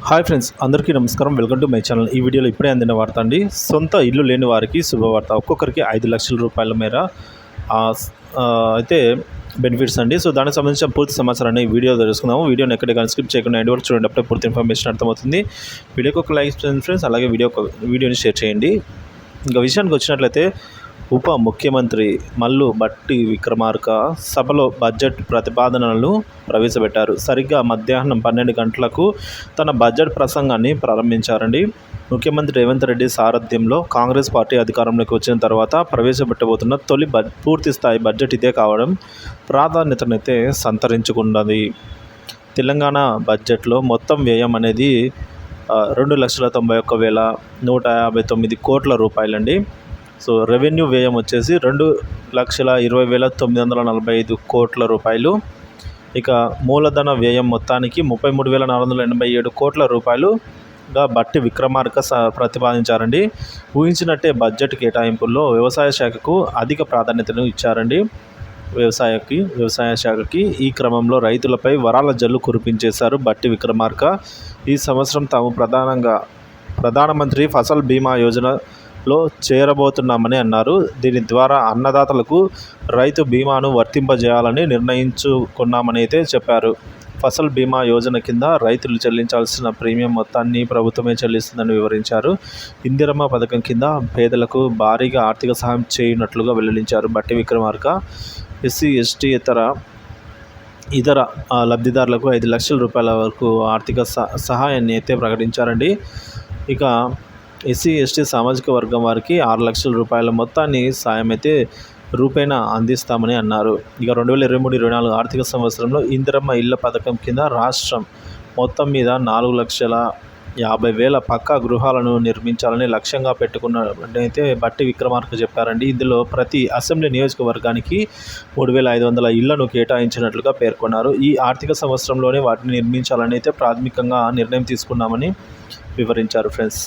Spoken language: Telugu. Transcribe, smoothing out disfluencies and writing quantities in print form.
హాయ్ ఫ్రెండ్స్, అందరికీ నమస్కారం. Welcome to my channel. ఈ వీడియోలో ఇప్పుడే అందిన వార్త అండి. సొంత ఇల్లు లేని వారికి శుభవార్త. ఒక్కొక్కరికి 5 లక్షల రూపాయల మేర అయితే బెనిఫిట్స్ అండి. సో దానికి సంబంధించిన పూర్తి సమాచారాన్ని ఈ వీడియో తెలుసుకుందాము. వీడియోని ఎక్కడ స్కిప్ చేయకుండా ఎండ్ వరకు చూడండి. అప్పుడే పూర్తి ఇన్ఫర్మేషన్ అర్థమవుతుంది. వీడియోకి ఒక లైక్ చేయండి ఫ్రెండ్స్, అలాగే వీడియోని షేర్ చేయండి. ఇంకా విషయానికి వచ్చినట్లయితే, ఉప ముఖ్యమంత్రి మల్లు భట్టి విక్రమార్క సభలో బడ్జెట్ ప్రతిపాదనలను ప్రవేశపెట్టారు. సరిగ్గా మధ్యాహ్నం 12 గంటలకు తన బడ్జెట్ ప్రసంగాన్ని ప్రారంభించారండి. ముఖ్యమంత్రి రేవంత్ రెడ్డి సారథ్యంలో కాంగ్రెస్ పార్టీ అధికారంలోకి వచ్చిన తర్వాత ప్రవేశపెట్టబోతున్న తొలి పూర్తి స్థాయి బడ్జెట్ ఇదే కావడం ప్రాధాన్యతనైతే సంతరించుకున్నది. తెలంగాణ బడ్జెట్లో మొత్తం వ్యయం అనేది 2,91,159 కోట్ల రూపాయలండి. సో రెవెన్యూ వ్యయం వచ్చేసి 2,20,945 కోట్ల రూపాయలు. ఇక మూలధన వ్యయం మొత్తానికి 33,487 కోట్ల రూపాయలుగా భట్టి విక్రమార్క ప్రతిపాదించారండి. ఊహించినట్టే బడ్జెట్ కేటాయింపుల్లో వ్యవసాయ శాఖకు అధిక ప్రాధాన్యతను ఇచ్చారండి. వ్యవసాయ శాఖకి ఈ క్రమంలో రైతులపై వరాల జల్లు కురిపించేశారు భట్టి విక్రమార్క. ఈ సంవత్సరం తాము ప్రధానమంత్రి ఫసల్ బీమా యోజనలో చేరబోతున్నామని అన్నారు. దీని ద్వారా అన్నదాతలకు రైతు బీమాను వర్తింపజేయాలని నిర్ణయించుకున్నామని అయితే చెప్పారు. ఫసల్ బీమా యోజన కింద రైతులు చెల్లించాల్సిన ప్రీమియం మొత్తాన్ని ప్రభుత్వమే చెల్లిస్తుందని వివరించారు. ఇందిరమ్మ పథకం కింద పేదలకు భారీగా ఆర్థిక సహాయం చేయనున్నట్లుగా వెల్లడించారు భట్టి విక్రమార్క. ఎస్సీ, ఎస్టీ ఇతర లబ్ధిదారులకు 5 లక్షల రూపాయల వరకు ఆర్థిక సహాయాన్ని అయితే ప్రకటించారండి. ఇక ఎస్సీ, ఎస్టీ సామాజిక వర్గం వారికి 6 లక్షల రూపాయల మొత్తాన్ని సాయం అయితే రూపేణా అందిస్తామని అన్నారు. ఇక 2023-24 ఆర్థిక సంవత్సరంలో ఇందిరమ్మ ఇళ్ల పథకం కింద రాష్ట్రం మొత్తం మీద 4,50,000 పక్కా గృహాలను నిర్మించాలని లక్ష్యంగా పెట్టుకున్నట్టయితే భట్టి విక్రమార్క చెప్పారండి. ఇందులో ప్రతి అసెంబ్లీ నియోజకవర్గానికి 3,500 ఇళ్లను కేటాయించినట్లుగా పేర్కొన్నారు. ఈ ఆర్థిక సంవత్సరంలోనే వాటిని నిర్మించాలని అయితే ప్రాథమికంగా నిర్ణయం తీసుకున్నామని వివరించారు ఫ్రెండ్స్.